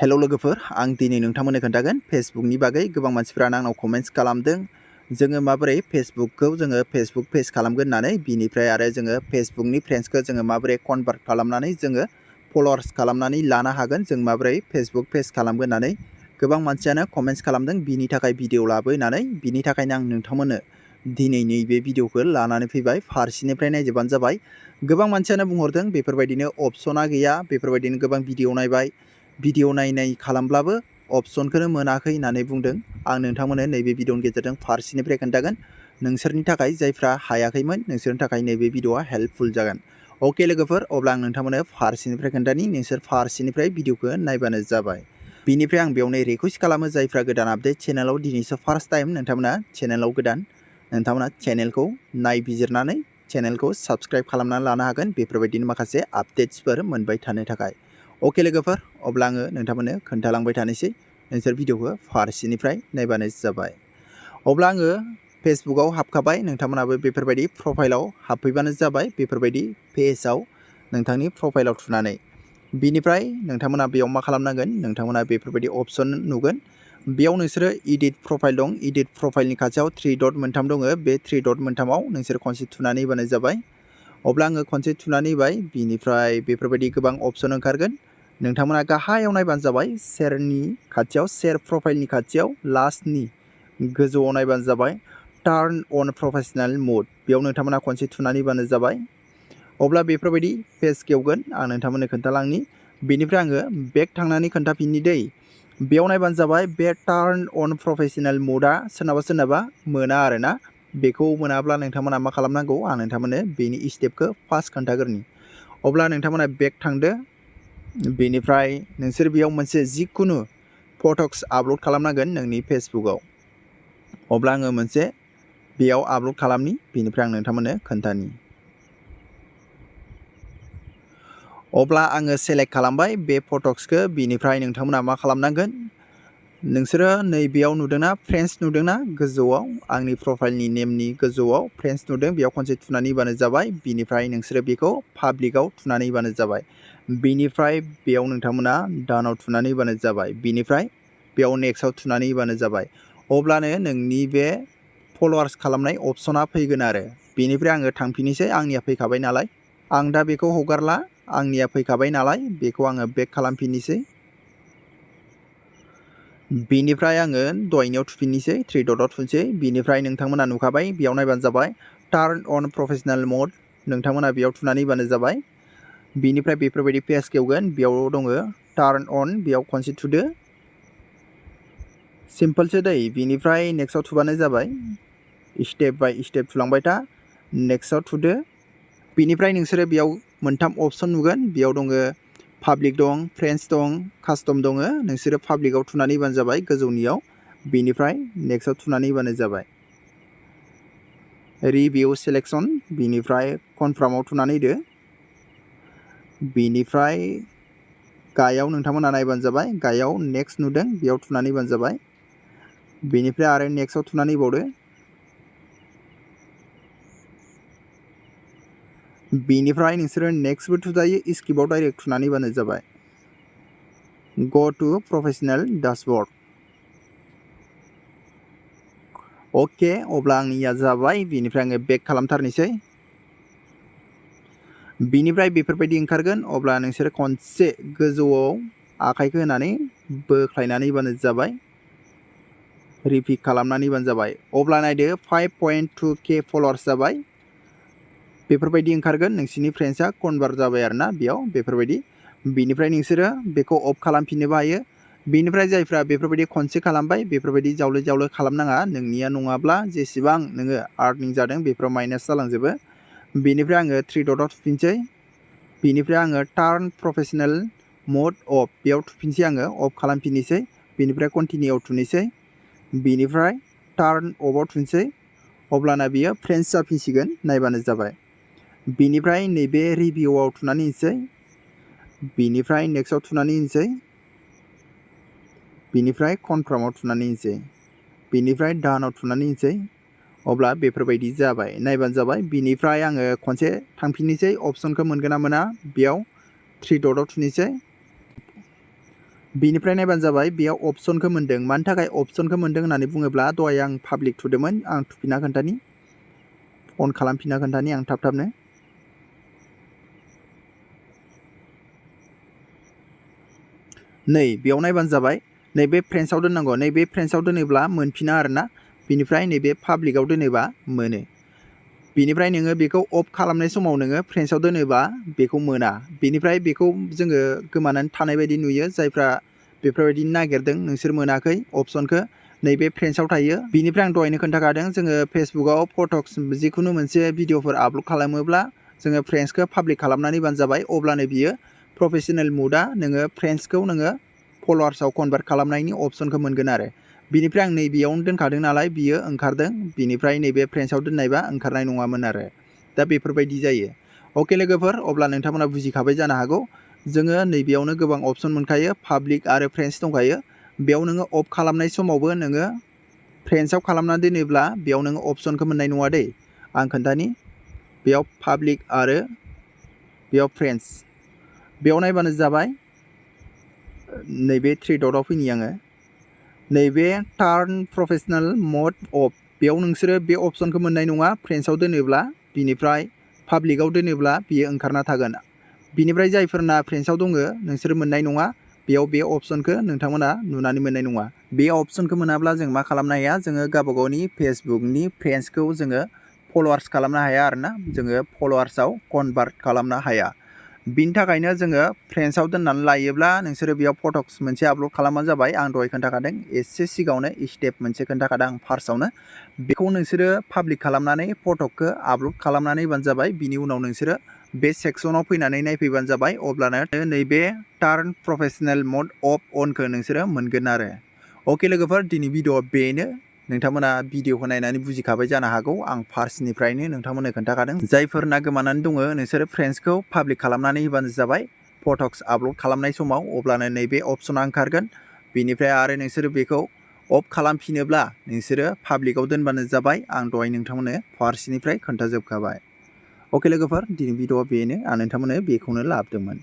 Hello लोगोफोर आं दिनै नोंथांमोननो खोन्थागोन फेसबुकनि बागै गोबां मानसिफोरानो आंनाव कमेन्ट्स खालामदों जोङो माबोरै फेसबुकखौ जोङो फेसबुक पेज खालामगोन होननानै बिनिफ्राय आरो जोङो फेसबुकनि फ्रेन्ड्सखौ जोङो माबोरै कनभार्ट खालामनानै जोङो फलोवार्स खालामनानै लानो हागोन जों माबोरै फेसबुक पेज खालामगोन होननानै गोबां मानसियानो कमेन्ट्स खालामदों बिनि थाखाय भिडिअ लाबोनानै बिनि थाखायनो आं नोंथांमोननो दिनै नैबे भिडिअखौ लानानै फैबाय फारसेनिफ्राय नायजोबबानो जाबाय गोबां मानसियानो बुंहरदों बेफोरबायदिनो अपसना गैया बेफोरबायदिनो गोबां भिडिअ नायबाय भिडिअ नायनाय खालामब्लाबो अपसनखौनो मोनाखै होननानै बुंदों आं नोंथांमोननो नैबे भिडिअनि गेजेरजों फारसेनिफ्राय खोन्थागोन नोंसोरनि थाखाय जायफ्रा हायाखैमोन नोंसोरनि थाखाय नैबे भिडिअआ हेल्पफुल जागोन ओके लोगोफोर अब्ला आं नोंथांमोननो फारसेनिफ्राय खोन्थानि नोंसोर फारसेनिफ्राय भिडिअखौ नायबानो जाबाय बिनिफ्राय आं बेयावनो रिक्वेस्ट खालामो जायफ्रा गोदान आपडेट चेनेलाव दिनैसो फार्स्ट टाइम नोंथांमोना चेनेलाव गोदान नोंथांमोना चेनेलखौ नायबिजिरनानै चेनेलखौ साबस्क्राइब खालामनानै लानो हागोन बेफोरबायदिनो माखासे आपडेट्सफोर मोनबाय थानो थाखाय ओके लोगोफोर अब्ला आङो नोंथांमोननो खोन्थालांबाय थानोसै नोंसोर भिडिअखौ फारसेनिफ्राय नायबानो जाबाय अब्ला आङो फेसबुकआव हाबखाबाय नोंथांमोनाबो बेफोरबायदि प्रफाइलाव हाबफैबानो जाबाय बेफोरबायदि पेजआव नोंथांनि प्रफाइलाव थुनानै बिनिफ्राय नोंथांमोना बेयाव मा खालामनांगोन नोंथांमोना बेफोरबायदि अपसन नुगोन बेयाव नोंसोरो इडिट प्रफाइल दं इडिट प्रफाइलनि खाथियाव 3 डट मोनथाम दङ बे 3 डट मोनथामाव नोंसोर खनसे थुनानै होबानो जाबाय अब्ला आङो खनसे थुनानै होबाय बिनिफ्राय बेफोरबायदि गोबां अपसन ओंखारगोन नोंथांमोना गाहायाव नायबानो जाबाय शेरनि खाथियाव शेर प्रफाइलनि खाथियाव लास्टनि गोजौआव नायबानो जाबाय टार्न अन प्रोफेशनल मोड बेयाव नोंथांमोना खनसे थुनानै होबानो जाबाय अब्ला बेफोरबायदि पेज खेवगोन आं नोंथांमोननो खोन्थालांनि बेनिफ्राय आङो बेक थांनानै खोन्थाफिननि दै बेयाव नायबानो जाबाय बे टार्न अन प्रोफेशनल मोडआ सोरनाबा मोना आरोना बेखौ मोनाब्ला नोंथांमोना मा खालामनांगौ आं नोंथांमोननो बेनि स्टेपखौ फार्स्ट खोन्थाग्रोनि अब्ला नोंथांमोना बेक थांदो बेनिफ्राय नोंसोर बेयाव मोनसे जिखुनु फटक्स आपल'ड खालामनांगोन नोंनि फेसबुकआव अब्ला आङो मोनसे बेयाव आपल'ड खालामनि बेनिफ्राय आं नोंथांमोननो खोन्थानि अब्ला आङो सेलेक्ट खालामबाय बे फटक्सखौ बिनिफ्राय नोंथांमोना मा खालामनांगोन नोंसोरो नैबेयाव नुदोंना फ्रेन्ड्स नुदोंना गोजौआव आंनि प्रफाइलनि नेमनि गोजौआव फ्रेन्ड्स नुदों बेयाव खनसे थुनानै होबानो जाबाय बिनिफ्राय नोंसोरो बेखौ पाब्लिकआव थुनानै होबानो जाबाय बिनिफ्राय बेयाव नोंथांमोना डानाव थुनानै होबानो जाबाय बिनिफ्राय बेयाव नेक्स्टआव थुनानै होबानो जाबाय अब्लानो नोंनि बे फलोवार्स खालामनाय अपसना फैगोन आरो बेनिफ्राय आङो थांफिननोसै आंनिया फैखाबाय नालाय आं दा बेखौ हगारला आंनिया फैखाबाय नालाय बेखौ आङो बेक खालामफिननोसै बिनिफ्राय आङो दहायनियाव थुफिननोसै 3 डटआव थुनसै बिनिफ्राय नोंथांमोना नुखाबाय बेयाव नायबानो जाबाय टार्न अन प्रोफेशनल मोड नोंथांमोना बेयाव थुनानै होबानो जाबाय बिनिफ्राय बेफोरबायदि पेज खेवगोन बेयाव दङ टार्न अन बेयाव खनसे थुदो सिम्पलसो दै बिनिफ्राय नेक्स्टआव थुबानो जाबाय स्टेप बाय स्टेप थुलांबाय था नेक्स्टआव थुदो बिनिफ्राय नोंसोरो बेयाव मोनथाम अपसन नुगोन बेयाव दङ पाब्लिक दं फ्रेन्ड्स दं कास्टम दङ नोंसोरो पाब्लिकआव थुनानै होबानो जाबाय गोजौनियाव बिनिफ्राय नेक्स्टआव थुनानै होबानो जाबाय रिभिउ सेलेक्सन बिनिफ्राय कनफार्माव थुनानै होदो बिनिफ्राय गायाव नोंथांमोना नायबानो जाबाय गायाव नेक्स्ट नुदों बेयाव थुनानै होबानो जाबाय बेनिफ्राय आरो नेक्स्टआव थुनानै होबावदो बेनिफ्राय नोंसोरो नेक्स्टबो थुजायो स्किपआव डाइरेक्ट थुनानै होबानो जाबाय go to professional dashboard okay अब्ला आंनिया जाबाय बेनिफ्राय आङो बेक खालामथारनोसै बिनिफ्राय बेफोरबायदि ओंखारगोन अब्ला नोंसोर खनसे गोजौआव आखाइखौ होनानै बोख्लायनानै होबानो जाबाय रिपिट खालामनानै होबानो जाबाय अब्ला नायदो 5.2k फलोवार्स जाबाय बेफोरबायदि ओंखारगोन नोंसिनि फ्रेन्ड्सआ कनभार्ट जाबाय आरोना बेयाव बेफोरबायदि बिनिफ्राय नोंसोरो बेखौ अफ खालामफिननोबो हायो बिनिफ्राय जायफ्रा बेफोरबायदि खनसे खालामबाय बेफोरबायदि जावले खालामनाङा नोंनिया नङाब्ला जेसेबां नोङो आर्निं जादों बेफोराव माइनास जालांजोबो बेनिफ्राय आङो 3 डटआव थुफिनसै बेनिफ्राय आङो टार्न प्रोफेशनल मोड अफ बेयाव थुफिनसै आङो अफ खालामफिननोसै बेनिफ्राय कन्टिनिउआव थुनोसै बेनिफ्राय टार्न अफआव थुनसै अब्लाना बियो फ्रेन्ड्स जाफिनसिगोन नायबानो जाबाय बिनिफ्राय नैबे रिभिउआव थुनानै होनोसै बिनिफ्राय नेक्स्टआव थुनानै होनोसै बिनिफ्राय कनफार्माव थुनानै होनोसै बिनिफ्राय डानाव थुनानै होनोसै अब्ला बेफोरबायदि जाबाय नायबानो जाबाय बिनिफ्राय आङो खनसे थांफिननोसै अपसनखौ मोनगोन ना मोना बेयाव 3 डटआव थुनोसै बिनिफ्राय नायबानो जाबाय बेयाव अपसनखौ मोन्दों। मानि थाखाय अपसनखौ मोन्दों होननानै बुङोब्ला दहाय आं पाब्लिक थुदोंमोन। आं थुफिनना खोन्थानि, अन खालामफिनना खोन्थानि आं थाब-थाबनो। नै बेयाव नायबानो जाबाय नैबे फ्रेन्ड्सआव दोननांगौ। नैबे फ्रेन्ड्सआव दोनोब्ला मोनफिना आरोना। बिनिफ्राय नैबे पाब्लिकआव दोनोबा मोनो। बिनिफ्राय नोङो बेखौ अफ खालामनाय समाव नोङो फ्रेन्ड्सआव दोनोबा बेखौ मोना। बिनिफ्राय बेखौ जोङो गोमानानै थानाय बायदि नुयो। जायफ्रा बेफोरबायदि नागिरदों नोंसोर मोनाखै अपसनखौ, नैबे फ्रेन्ड्सआव थायो। बिनिफ्राय आं दहायनो खोन्थाखादों जोङो फेसबुकआव फटक्स जिखुनु मोनसे भिडिअफोर आपल'ड खालामोब्ला जोङो फ्रेन्ड्सखौ पाब्लिक खालामनानै होबानो जाबाय। अब्लानो बियो प्रफेसनेल मुडा नोङो फ्रेन्ड्सखौ नोङो फल'वार्सआव कनभार्ट खालामनायनि अपसनखौ मोनगोन आरो। बिनिफ्राय आं नैबेयावनो दोनखादों नालाय बियो ओंखारदों। बिनिफ्राय नैबे फ्रेन्ड्सआव दोननायबा ओंखारनाय नङामोन आरो। दा बेफोरबायदि जायो। अके लोगोफोर, अब्ला नोंथांमोना बुजिखाबाय जानो हागौ। जोङो नैबेयावनो गोबां अपसन मोनखायो, पाब्लिक आरो फ्रेन्ड्स दंखायो। बेयाव नोङो अफ खालामनाय समावबो नोङो फ्रेन्ड्सआव खालामनानै दोनोब्ला बेयाव नोङो अपसनखौ मोननाय नङा दै। आं खोन्थानि, बेयाव पाब्लिक आरो बेयाव फ्रेन्ड्स, बेयाव नायबानो जाबाय। नैबे थ्रि डटआव फैनि आङो। नैबे टार्न प्रफेसनेल मड अफ, बेयाव नोंसोरो बे अपसनखौ मोननाय नङा फ्रेन्ड्सआव दोनोब्ला। बिनिफ्राय पाब्लिकआव दोनोब्ला बियो ओंखारना थागोन। बिनिफ्राय जायफोरना फ्रेन्ड्सआव दङ नोंसोर मोननाय नङा। बेयाव बे अपसनखौ नोंथांमोना नुनानै मोननाय नङा। बे अपसनखौ मोनाब्ला जों मा खालामनो हाया, जोङो गावबा गावनि फेसबुकनि फ्रेन्ड्सखौ जोङो फल'वार्स खालामनो हाया आरोना। जोङो फल'वार्सआव कनभार्ट खालामनो हाया। बिनि थाखायनो जोङो फ्रेन्ड्सआव दोननानै लायोब्ला नोंसोरो बेयाव फटक्स मोनसे आपल'ड खालामबानो जाबाय। आं दहाय खोन्थाखादों, एसे सिगाङावनो स्टेप मोनसे खोन्थाखादों आं फार्स्टआवनो। बेखौ नोंसोरो पाब्लिक खालामनानै फटकखौ आपल'ड खालामनानै होबानो जाबाय। बिनि उनाव नोंसोरो बे सेक्सनाव फैनानै नायफैबानो जाबाय। अब्लानो नैबे टार्न प्रफेसनेल मड अफ अनखौ नोंसोरो मोनगोन आरो। अके लोगोफोर, दिनै भिडिअआ बेनो। नोंथांमोना भिडिअखौ नायनानै बुजिखाबाय जानो हागौ। आं फार्स्टनिफ्रायनो नोंथांमोननो खोन्थाखादों। जायफोरना गोमानानै दङ नोंसोरो फ्रेन्ड्सखौ पाब्लिक खालामनानै होबानो जाबाय फटक्स आपल'ड खालामनाय समाव। अब्लानो नैबे अपसना ओंखारगोन। बिनिफ्राय आरो नोंसोरो बेखौ अफ खालामफिनोब्ला नोंसोरो पाब्लिकआव दोनबानो जाबाय। आं दहाय नोंथांमोननो फार्स्टनिफ्राय खोन्थाजोबखाबाय। अके लोगोफोर, दिनै भिडिअआ बेनो। आं नोंथांमोननो बेखौनो लाबोदोंमोन।